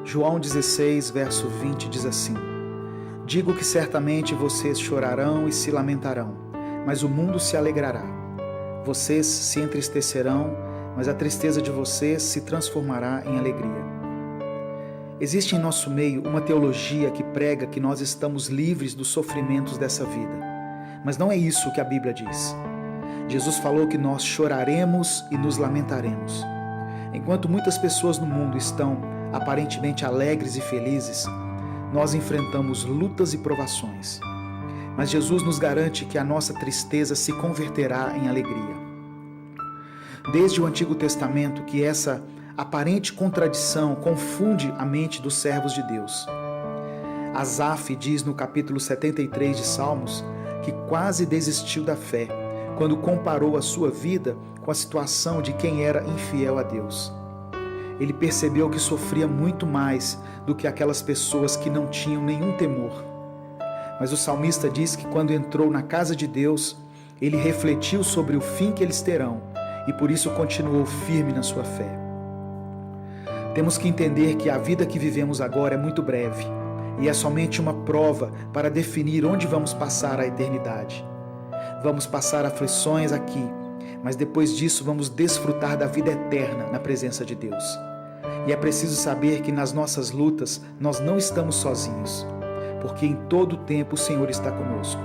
João 16, verso 20 diz assim: Digo que certamente vocês chorarão e se lamentarão, mas o mundo se alegrará. Vocês se entristecerão, mas a tristeza de vocês se transformará em alegria. Existe em nosso meio uma teologia que prega que nós estamos livres dos sofrimentos dessa vida, mas não é isso que a Bíblia diz. Jesus falou que nós choraremos e nos lamentaremos. Enquanto muitas pessoas no mundo estão aparentemente alegres e felizes, nós enfrentamos lutas e provações. Mas Jesus nos garante que a nossa tristeza se converterá em alegria. Desde o Antigo Testamento que essa aparente contradição confunde a mente dos servos de Deus. Asaf diz no capítulo 73 de Salmos que quase desistiu da fé quando comparou a sua vida com a situação de quem era infiel a Deus. Ele percebeu que sofria muito mais do que aquelas pessoas que não tinham nenhum temor. Mas o salmista diz que quando entrou na casa de Deus, ele refletiu sobre o fim que eles terão e por isso continuou firme na sua fé. Temos que entender que a vida que vivemos agora é muito breve e é somente uma prova para definir onde vamos passar a eternidade. Vamos passar aflições aqui, mas depois disso vamos desfrutar da vida eterna na presença de Deus. E é preciso saber que nas nossas lutas nós não estamos sozinhos, porque em todo o tempo o Senhor está conosco.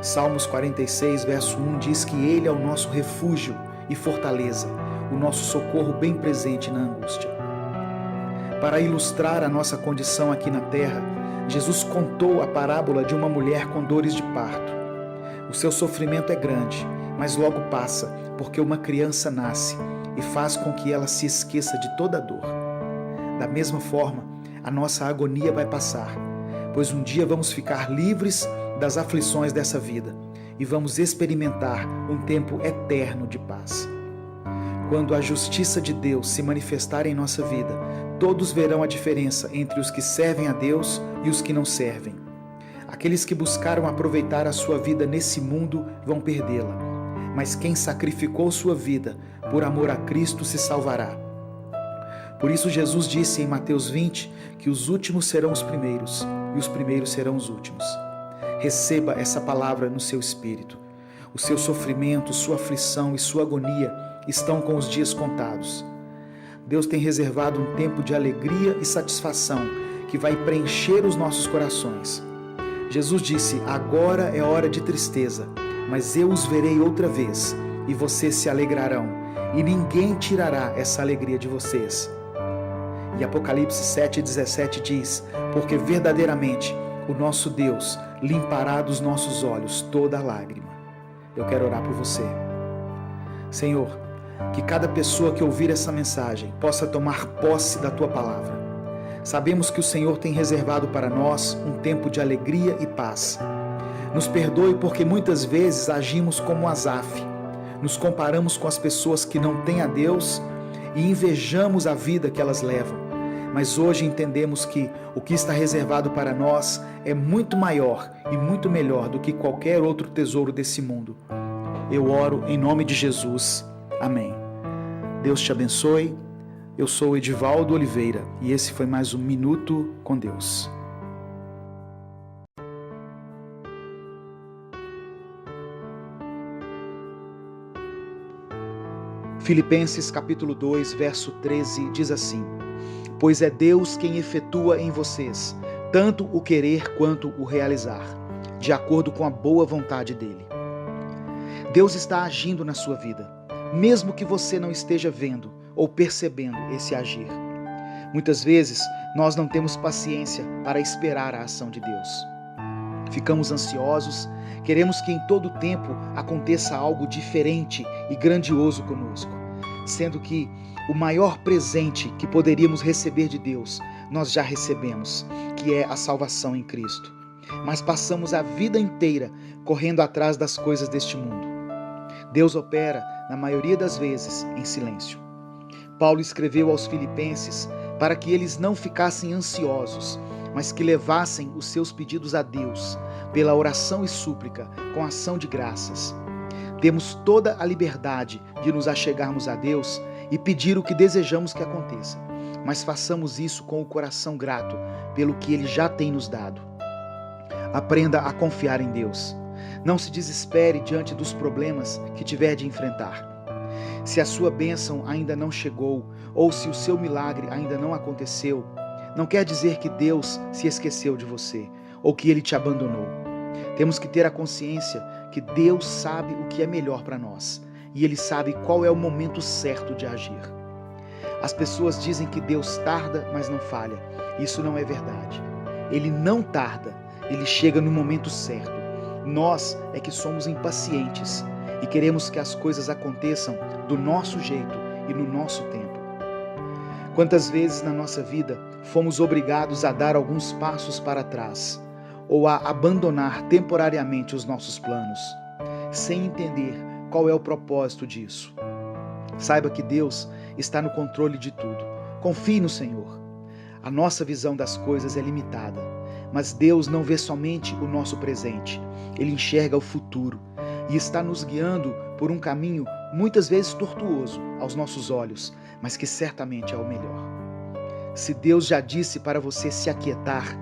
Salmos 46, verso 1 diz que Ele é o nosso refúgio e fortaleza, o nosso socorro bem presente na angústia. Para ilustrar a nossa condição aqui na terra, Jesus contou a parábola de uma mulher com dores de parto. O seu sofrimento é grande, mas logo passa, porque uma criança nasce e faz com que ela se esqueça de toda a dor. Da mesma forma, a nossa agonia vai passar, pois um dia vamos ficar livres das aflições dessa vida e vamos experimentar um tempo eterno de paz. Quando a justiça de Deus se manifestar em nossa vida, todos verão a diferença entre os que servem a Deus e os que não servem. Aqueles que buscaram aproveitar a sua vida nesse mundo vão perdê-la, mas quem sacrificou sua vida por amor a Cristo se salvará. Por isso Jesus disse em Mateus 20 que os últimos serão os primeiros e os primeiros serão os últimos. Receba essa palavra no seu espírito. O seu sofrimento, sua aflição e sua agonia estão com os dias contados. Deus tem reservado um tempo de alegria e satisfação que vai preencher os nossos corações. Jesus disse: agora é hora de tristeza, mas eu os verei outra vez, e vocês se alegrarão, e ninguém tirará essa alegria de vocês. E Apocalipse 7,17 diz: porque verdadeiramente o nosso Deus limpará dos nossos olhos toda lágrima. Eu quero orar por você. Senhor, que cada pessoa que ouvir essa mensagem possa tomar posse da Tua palavra. Sabemos que o Senhor tem reservado para nós um tempo de alegria e paz. Nos perdoe porque muitas vezes agimos como Asaf. Nos comparamos com as pessoas que não têm a Deus e invejamos a vida que elas levam. Mas hoje entendemos que o que está reservado para nós é muito maior e muito melhor do que qualquer outro tesouro desse mundo. Eu oro em nome de Jesus. Amém. Deus te abençoe. Eu sou Edivaldo Oliveira e esse foi mais um Minuto com Deus. Filipenses capítulo 2, verso 13 diz assim: pois é Deus quem efetua em vocês tanto o querer quanto o realizar, de acordo com a boa vontade dele. Deus está agindo na sua vida, mesmo que você não esteja vendo ou percebendo esse agir. Muitas vezes nós não temos paciência para esperar a ação de Deus. Ficamos ansiosos, queremos que em todo tempo aconteça algo diferente e grandioso conosco, sendo que o maior presente que poderíamos receber de Deus, nós já recebemos, que é a salvação em Cristo. Mas passamos a vida inteira correndo atrás das coisas deste mundo. Deus opera, na maioria das vezes, em silêncio. Paulo escreveu aos Filipenses para que eles não ficassem ansiosos, mas que levassem os seus pedidos a Deus, pela oração e súplica, com ação de graças. Temos toda a liberdade de nos achegarmos a Deus e pedir o que desejamos que aconteça, mas façamos isso com o coração grato pelo que Ele já tem nos dado. Aprenda a confiar em Deus. Não se desespere diante dos problemas que tiver de enfrentar. Se a sua bênção ainda não chegou, ou se o seu milagre ainda não aconteceu, não quer dizer que Deus se esqueceu de você, ou que Ele te abandonou. Temos que ter a consciência que Deus sabe o que é melhor para nós, e Ele sabe qual é o momento certo de agir. As pessoas dizem que Deus tarda, mas não falha. Isso não é verdade. Ele não tarda, Ele chega no momento certo. Nós é que somos impacientes e queremos que as coisas aconteçam do nosso jeito e no nosso tempo. Quantas vezes na nossa vida fomos obrigados a dar alguns passos para trás ou a abandonar temporariamente os nossos planos, sem entender qual é o propósito disso? Saiba que Deus está no controle de tudo. Confie no Senhor. A nossa visão das coisas é limitada, mas Deus não vê somente o nosso presente. Ele enxerga o futuro e está nos guiando por um caminho muitas vezes tortuoso aos nossos olhos, mas que certamente é o melhor. Se Deus já disse para você se aquietar,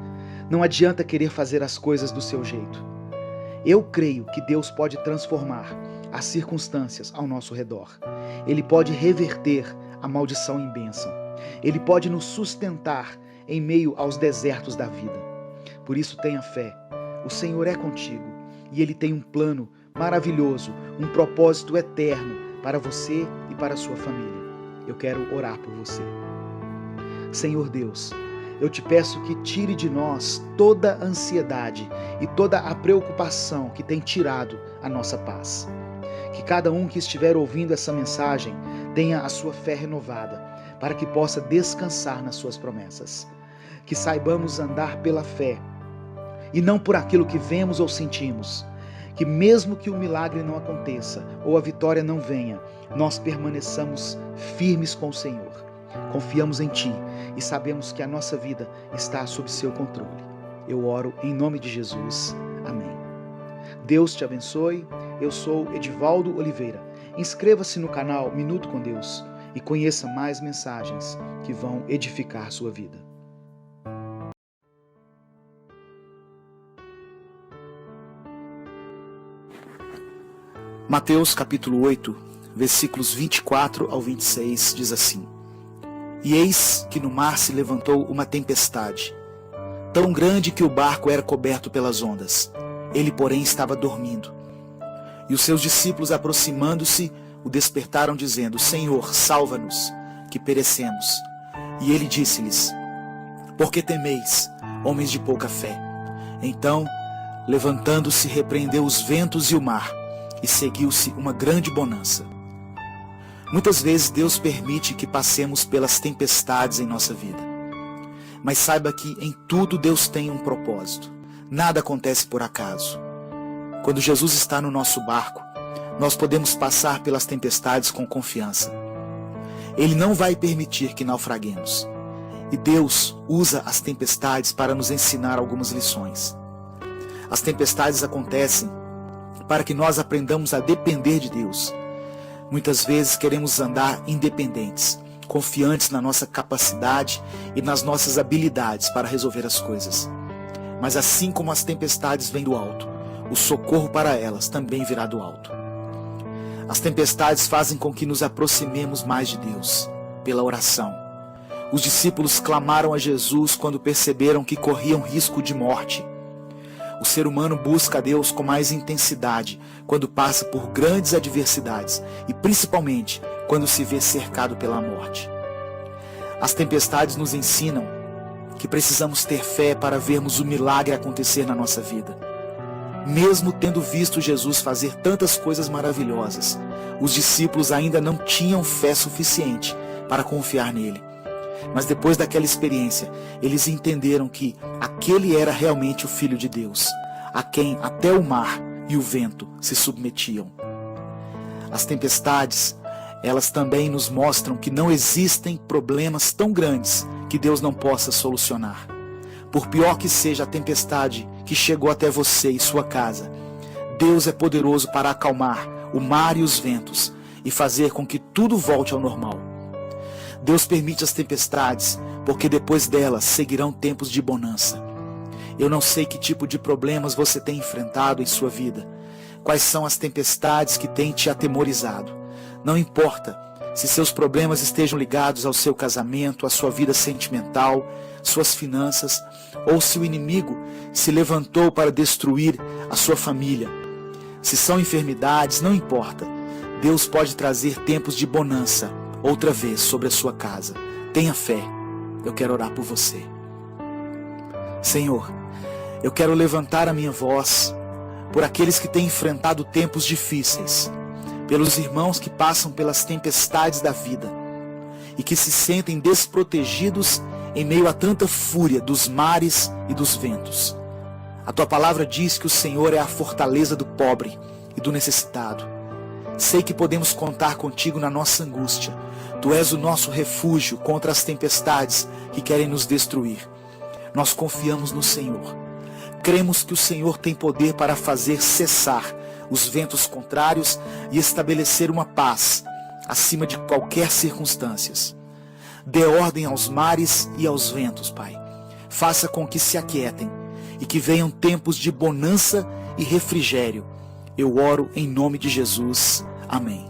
não adianta querer fazer as coisas do seu jeito. Eu creio que Deus pode transformar as circunstâncias ao nosso redor. Ele pode reverter a maldição em bênção. Ele pode nos sustentar em meio aos desertos da vida. Por isso tenha fé. O Senhor é contigo e Ele tem um plano maravilhoso, um propósito eterno para você e para a sua família. Eu quero orar por você. Senhor Deus, eu te peço que tire de nós toda a ansiedade e toda a preocupação que tem tirado a nossa paz. Que cada um que estiver ouvindo essa mensagem tenha a sua fé renovada, para que possa descansar nas suas promessas. Que saibamos andar pela fé e não por aquilo que vemos ou sentimos. Que mesmo que o milagre não aconteça ou a vitória não venha, nós permaneçamos firmes com o Senhor. Confiamos em Ti e sabemos que a nossa vida está sob seu controle. Eu oro em nome de Jesus. Amém. Deus te abençoe. Eu sou Edivaldo Oliveira. Inscreva-se no canal Minuto com Deus e conheça mais mensagens que vão edificar sua vida. Mateus capítulo 8, versículos 24 ao 26 diz assim: E eis que no mar se levantou uma tempestade, tão grande que o barco era coberto pelas ondas. Ele, porém, estava dormindo. E os seus discípulos, aproximando-se, o despertaram, dizendo: Senhor, salva-nos, que perecemos. E ele disse-lhes: Por que temeis, homens de pouca fé? Então, levantando-se, repreendeu os ventos e o mar, e seguiu-se uma grande bonança. Muitas vezes Deus permite que passemos pelas tempestades em nossa vida. Mas saiba que em tudo Deus tem um propósito. Nada acontece por acaso. Quando Jesus está no nosso barco, nós podemos passar pelas tempestades com confiança. Ele não vai permitir que naufraguemos. E Deus usa as tempestades para nos ensinar algumas lições. As tempestades acontecem para que nós aprendamos a depender de Deus. Muitas vezes queremos andar independentes, confiantes na nossa capacidade e nas nossas habilidades para resolver as coisas. Mas assim como as tempestades vêm do alto, o socorro para elas também virá do alto. As tempestades fazem com que nos aproximemos mais de Deus, pela oração. Os discípulos clamaram a Jesus quando perceberam que corriam risco de morte. O ser humano busca a Deus com mais intensidade quando passa por grandes adversidades e principalmente quando se vê cercado pela morte. As tempestades nos ensinam que precisamos ter fé para vermos o milagre acontecer na nossa vida. Mesmo tendo visto Jesus fazer tantas coisas maravilhosas, os discípulos ainda não tinham fé suficiente para confiar nele. Mas depois daquela experiência, eles entenderam que aquele era realmente o Filho de Deus, a quem até o mar e o vento se submetiam. As tempestades, elas também nos mostram que não existem problemas tão grandes que Deus não possa solucionar. Por pior que seja a tempestade que chegou até você e sua casa, Deus é poderoso para acalmar o mar e os ventos e fazer com que tudo volte ao normal. Deus permite as tempestades, porque depois delas seguirão tempos de bonança. Eu não sei que tipo de problemas você tem enfrentado em sua vida, quais são as tempestades que têm te atemorizado. Não importa se seus problemas estejam ligados ao seu casamento, à sua vida sentimental, suas finanças, ou se o inimigo se levantou para destruir a sua família. Se são enfermidades, não importa. Deus pode trazer tempos de bonança outra vez sobre a sua casa. Tenha fé. Eu quero orar por você. Senhor, eu quero levantar a minha voz por aqueles que têm enfrentado tempos difíceis, pelos irmãos que passam pelas tempestades da vida e que se sentem desprotegidos em meio a tanta fúria dos mares e dos ventos. A tua palavra diz que o Senhor é a fortaleza do pobre e do necessitado. Sei que podemos contar contigo na nossa angústia. Tu és o nosso refúgio contra as tempestades que querem nos destruir. Nós confiamos no Senhor. Cremos que o Senhor tem poder para fazer cessar os ventos contrários e estabelecer uma paz acima de qualquer circunstância. Dê ordem aos mares e aos ventos, Pai. Faça com que se aquietem e que venham tempos de bonança e refrigério. Eu oro em nome de Jesus. Amém.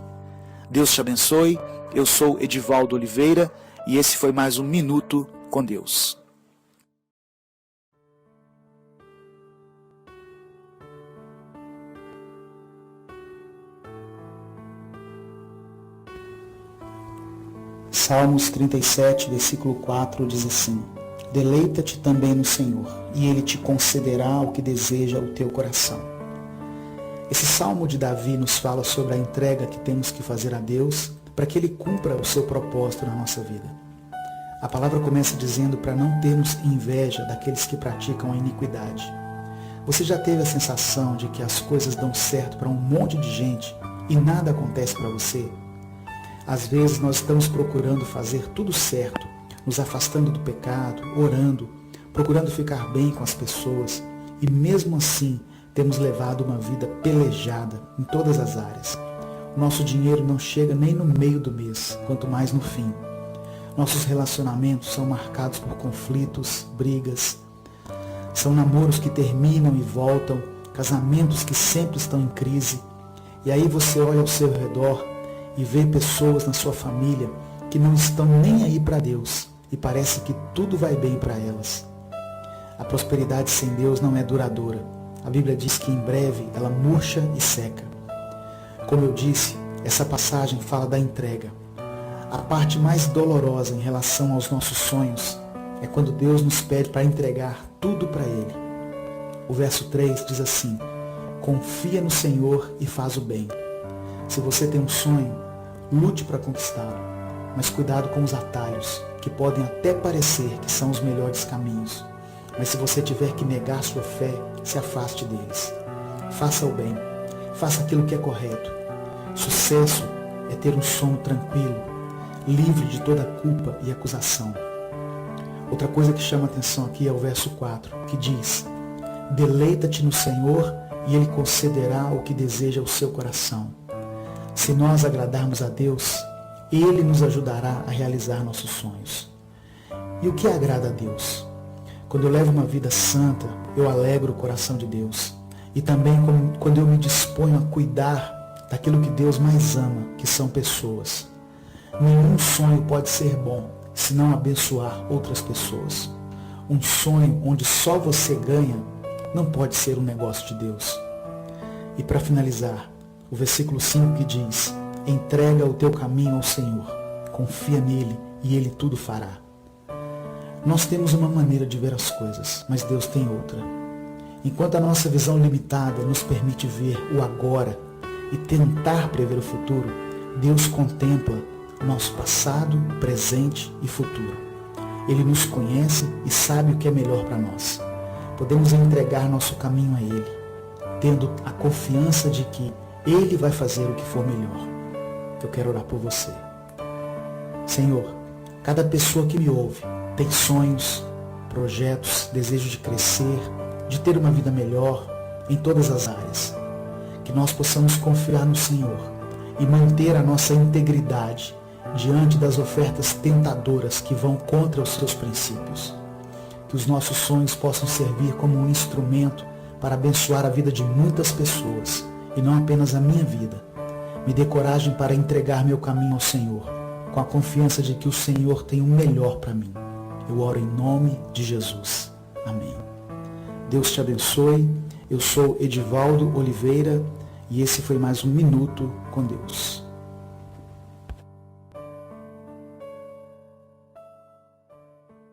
Deus te abençoe. Eu sou Edivaldo Oliveira e esse foi mais um Minuto com Deus. Salmos 37, versículo 4 diz assim: Deleita-te também no Senhor, e Ele te concederá o que deseja o teu coração. Esse salmo de Davi nos fala sobre a entrega que temos que fazer a Deus para que Ele cumpra o seu propósito na nossa vida. A palavra começa dizendo para não termos inveja daqueles que praticam a iniquidade. Você já teve a sensação de que as coisas dão certo para um monte de gente e nada acontece para você? Às vezes nós estamos procurando fazer tudo certo, nos afastando do pecado, orando, procurando ficar bem com as pessoas e mesmo assim temos levado uma vida pelejada em todas as áreas. O nosso dinheiro não chega nem no meio do mês, quanto mais no fim. Nossos relacionamentos são marcados por conflitos, brigas. São namoros que terminam e voltam, casamentos que sempre estão em crise. E aí você olha ao seu redor e vê pessoas na sua família que não estão nem aí para Deus e parece que tudo vai bem para elas. A prosperidade sem Deus não é duradoura. A Bíblia diz que em breve ela murcha e seca. Como eu disse, essa passagem fala da entrega. A parte mais dolorosa em relação aos nossos sonhos é quando Deus nos pede para entregar tudo para Ele. O verso 3 diz assim: confia no Senhor e faz o bem. Se você tem um sonho, lute para conquistá-lo, mas cuidado com os atalhos, que podem até parecer que são os melhores caminhos. Mas se você tiver que negar sua fé, se afaste deles. Faça o bem, faça aquilo que é correto. Sucesso é ter um sono tranquilo, livre de toda culpa e acusação. Outra coisa que chama a atenção aqui é o verso 4, que diz: deleita-te no Senhor e Ele concederá o que deseja o seu coração. Se nós agradarmos a Deus, Ele nos ajudará a realizar nossos sonhos. E o que agrada a Deus? Quando eu levo uma vida santa, eu alegro o coração de Deus. E também quando eu me disponho a cuidar daquilo que Deus mais ama, que são pessoas. Nenhum sonho pode ser bom se não abençoar outras pessoas. Um sonho onde só você ganha não pode ser um negócio de Deus. E para finalizar, o versículo 5 que diz: entrega o teu caminho ao Senhor, confia nele e Ele tudo fará. Nós temos uma maneira de ver as coisas, mas Deus tem outra. Enquanto a nossa visão limitada nos permite ver o agora e tentar prever o futuro, Deus contempla o nosso passado, presente e futuro. Ele nos conhece e sabe o que é melhor para nós. Podemos entregar nosso caminho a Ele, tendo a confiança de que Ele vai fazer o que for melhor. Eu quero orar por você. Senhor, cada pessoa que me ouve tem sonhos, projetos, desejo de crescer, de ter uma vida melhor em todas as áreas. Que nós possamos confiar no Senhor e manter a nossa integridade diante das ofertas tentadoras que vão contra os seus princípios. Que os nossos sonhos possam servir como um instrumento para abençoar a vida de muitas pessoas e não apenas a minha vida. Me dê coragem para entregar meu caminho ao Senhor, com a confiança de que o Senhor tem o melhor para mim. Eu oro em nome de Jesus. Amém. Deus te abençoe. Eu sou Edivaldo Oliveira e esse foi mais um Minuto com Deus.